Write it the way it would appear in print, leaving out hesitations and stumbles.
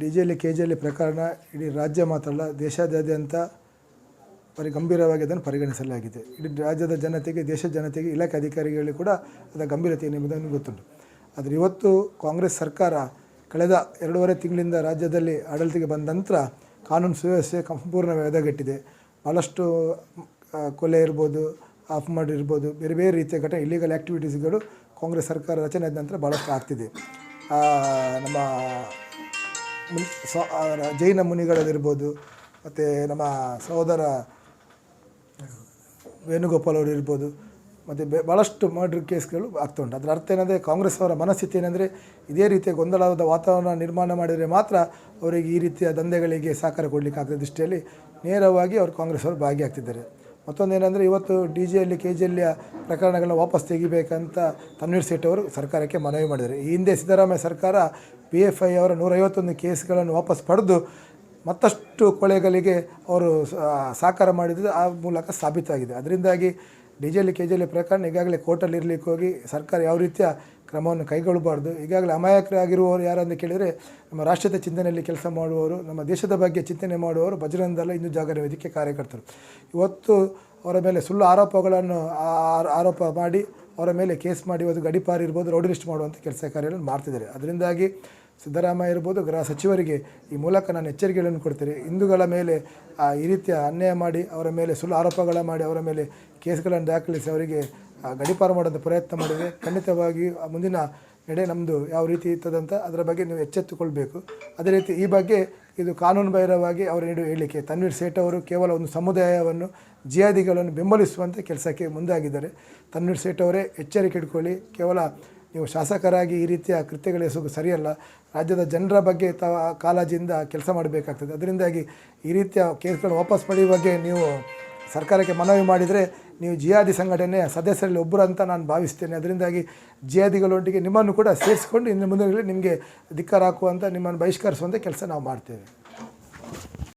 ಡಿ.ಜೆ.ಯಲ್ಲಿ ಕೆ.ಜೆ.ಯಲ್ಲಿ ಪ್ರಕರಣ ಇಡೀ ರಾಜ್ಯ ಮಾತ್ರ ಅಲ್ಲ, ದೇಶಾದ್ಯಂತ ಗಂಭೀರವಾಗಿ ಅದನ್ನು ಪರಿಗಣಿಸಲಾಗಿದೆ. ಇಡೀ ರಾಜ್ಯದ ಜನತೆಗೆ, ದೇಶದ ಜನತೆಗೆ, ಇಲಾಖೆ ಅಧಿಕಾರಿಗಳಿಗೆ ಕೂಡ ಅದರ ಗಂಭೀರತೆ ಏನೆಂಬುದನ್ನು ಗೊತ್ತುಂಟು. ಆದರೆ ಇವತ್ತು ಕಾಂಗ್ರೆಸ್ ಸರ್ಕಾರ ಕಳೆದ 2.5 ತಿಂಗಳಿಂದ ರಾಜ್ಯದಲ್ಲಿ ಆಡಳಿತಕ್ಕೆ ಬಂದ ನಂತರ ಕಾನೂನು ಸುವ್ಯವಸ್ಥೆ ಸಂಪೂರ್ಣ ಎದೆಗೆಟ್ಟಿದೆ. ಭಾಳಷ್ಟು ಕೊಲೆ ಇರ್ಬೋದು, ಆಫ್ ಮಾಡಿ ಇರ್ಬೋದು, ಬೇರೆ ಬೇರೆ ರೀತಿಯ ಘಟನೆ, ಇಲ್ಲಿಗಲ್ ಆ್ಯಕ್ಟಿವಿಟೀಸ್ಗಳು ಕಾಂಗ್ರೆಸ್ ಸರ್ಕಾರ ರಚನೆ ಆದ ನಂತರ ಭಾಳಷ್ಟು ಆಗ್ತಿದೆ. ನಮ್ಮ ಜೈನ ಮುನಿಗಳದಿರ್ಬೋದು, ಮತ್ತು ನಮ್ಮ ಸಹೋದರ ವೇಣುಗೋಪಾಲ್ ಅವರು ಇರ್ಬೋದು, ಮತ್ತು ಭಾಳಷ್ಟು ಮರ್ಡರ್ ಕೇಸ್ಗಳು ಆಗ್ತಾ ಉಂಟು. ಅದರ ಅರ್ಥ ಏನಂದರೆ, ಕಾಂಗ್ರೆಸ್ ಅವರ ಮನಸ್ಥಿತಿ ಏನಂದರೆ, ಇದೇ ರೀತಿಯ ಗೊಂದಲದ ವಾತಾವರಣ ನಿರ್ಮಾಣ ಮಾಡಿದರೆ ಮಾತ್ರ ಅವರಿಗೆ ಈ ರೀತಿಯ ದಂಧೆಗಳಿಗೆ ಸಹಕಾರ ಕೊಡಲಿಕ್ಕೆ ಆಗ್ತದೆ ದೃಷ್ಟಿಯಲ್ಲಿ ನೇರವಾಗಿ ಅವರು ಕಾಂಗ್ರೆಸ್ ಅವರು ಭಾಗಿಯಾಗ್ತಿದ್ದಾರೆ. ಮತ್ತೊಂದೇನೆಂದರೆ, ಇವತ್ತು ಡಿ.ಜೆ.ಯಲ್ಲಿ ಕೆ.ಜೆ.ಯಲ್ಲಿ ಪ್ರಕರಣಗಳನ್ನ ವಾಪಸ್ ತೆಗಿಬೇಕಂತ ತನ್ವೀರ್ ಸೇಠ್ ಅವರು ಸರ್ಕಾರಕ್ಕೆ ಮನವಿ ಮಾಡಿದ್ದಾರೆ. ಈ ಹಿಂದೆ ಸಿದ್ದರಾಮಯ್ಯ ಸರ್ಕಾರ PFI ಅವರ 151 ಕೇಸ್ಗಳನ್ನು ವಾಪಸ್ ಪಡೆದು ಮತ್ತಷ್ಟು ಕೊಲೆಗಳಿಗೆ ಅವರು ಸಹಕಾರ ಮಾಡಿದ್ದು ಆ ಮೂಲಕ ಸಾಬೀತಾಗಿದೆ. ಅದರಿಂದಾಗಿ ಡಿ.ಜೆ.ಯಲ್ಲಿ ಕೆ.ಜೆ.ಯಲ್ಲಿ ಪ್ರಕರಣ ಈಗಾಗಲೇ ಕೋರ್ಟಲ್ಲಿ ಇರಲಿಕ್ಕೆ ಹೋಗಿ ಸರ್ಕಾರ ಯಾವ ರೀತಿಯ ಕ್ರಮವನ್ನು ಕೈಗೊಳ್ಳಬಾರ್ದು. ಈಗಾಗಲೇ ಅಮಾಯಕರಾಗಿರುವವರು ಯಾರಂತ ಕೇಳಿದರೆ, ನಮ್ಮ ರಾಷ್ಟ್ರೀಯ ಚಿಂತನೆಯಲ್ಲಿ ಕೆಲಸ ಮಾಡುವವರು, ನಮ್ಮ ದೇಶದ ಬಗ್ಗೆ ಚಿಂತನೆ ಮಾಡುವವರು, ಬಜರಂಗ ದಳ, ಹಿಂದೂ ಜಾಗರಣ ವೇದಿಕೆ ಕಾರ್ಯಕರ್ತರು. ಇವತ್ತು ಅವರ ಮೇಲೆ ಸುಳ್ಳು ಆರೋಪಗಳನ್ನು ಆರೋಪ ಮಾಡಿ ಅವರ ಮೇಲೆ ಕೇಸ್ ಮಾಡಿ ಇವತ್ತು ಗಡಿಪಾರು ಇರ್ಬೋದು, ರೌಡಿ ಲಿಸ್ಟ್ ಮಾಡುವಂಥ ಕೆಲಸ ಕಾರ್ಯಗಳನ್ನು ಮಾಡ್ತಿದ್ದಾರೆ. ಅದರಿಂದಾಗಿ ಸಿದ್ದರಾಮಯ್ಯ ಇರ್ಬೋದು, ಗೃಹ ಸಚಿವರಿಗೆ ಈ ಮೂಲಕ ನಾನು ಎಚ್ಚರಿಕೆಗಳನ್ನು ಕೊಡ್ತೀನಿ. ಹಿಂದೂಗಳ ಮೇಲೆ ಈ ರೀತಿಯ ಅನ್ಯಾಯ ಮಾಡಿ, ಅವರ ಮೇಲೆ ಸುಳ್ಳು ಆರೋಪಗಳ ಮಾಡಿ, ಅವರ ಮೇಲೆ ಕೇಸ್ಗಳನ್ನು ದಾಖಲಿಸಿ ಅವರಿಗೆ ಗಡಿಪಾರು ಮಾಡೋಂಥ ಪ್ರಯತ್ನ ಮಾಡಿದರೆ ಖಂಡಿತವಾಗಿ ಮುಂದಿನ ನಡೆ ನಮ್ಮದು ಯಾವ ರೀತಿ ಇರ್ತದಂತ ಅದರ ಬಗ್ಗೆ ನೀವು ಎಚ್ಚೆತ್ತುಕೊಳ್ಬೇಕು. ಅದೇ ರೀತಿ ಈ ಬಗ್ಗೆ ಇದು ಕಾನೂನು ಬಾಹಿರವಾಗಿ ಅವರು ನೀಡುವ ಹೇಳಿಕೆ, ತನ್ವೀರ್ ಸೇಠ್ ಅವರು ಕೇವಲ ಒಂದು ಸಮುದಾಯವನ್ನು, ಜಿಹಾದಿಗಳನ್ನು ಬೆಂಬಲಿಸುವಂಥ ಕೆಲಸಕ್ಕೆ ಮುಂದಾಗಿದ್ದಾರೆ. ತನ್ವೀರ್ ಸೇಠ್ ಅವರೇ ಎಚ್ಚರಿಕೆ ಇಟ್ಕೊಳ್ಳಿ. ಕೇವಲ ನೀವು ಶಾಸಕರಾಗಿ ಈ ರೀತಿಯ ಕೃತ್ಯಗಳೆಸೋದು ಸರಿಯಲ್ಲ. ರಾಜ್ಯದ ಜನರ ಬಗ್ಗೆ ಕಾಳಜಿಯಿಂದ ಕೆಲಸ ಮಾಡಬೇಕಾಗ್ತದೆ. ಅದರಿಂದಾಗಿ ಈ ರೀತಿಯ ಕೇಸ್ಗಳನ್ನು ವಾಪಸ್ ಪಡೆಯುವ ಬಗ್ಗೆ ನೀವು ಸರ್ಕಾರಕ್ಕೆ ಮನವಿ ಮಾಡಿದರೆ ನೀವು ಜಿಹಾದಿ ಸಂಘಟನೆಯ ಸದಸ್ಯರಲ್ಲಿ ಒಬ್ಬರು ಅಂತ ನಾನು ಭಾವಿಸ್ತೇನೆ. ಅದರಿಂದಾಗಿ ಜಿಹಾದಿಗಳೊಟ್ಟಿಗೆ ನಿಮ್ಮನ್ನು ಕೂಡ ಸೇರಿಸ್ಕೊಂಡು ಇನ್ನು ಮುಂದೆ ನಿಮಗೆ ಧಿಕ್ಕಾರ ಹಾಕುವಂಥ, ನಿಮ್ಮನ್ನು ಬಹಿಷ್ಕರಿಸುವಂಥ ಕೆಲಸ ನಾವು ಮಾಡ್ತೇವೆ.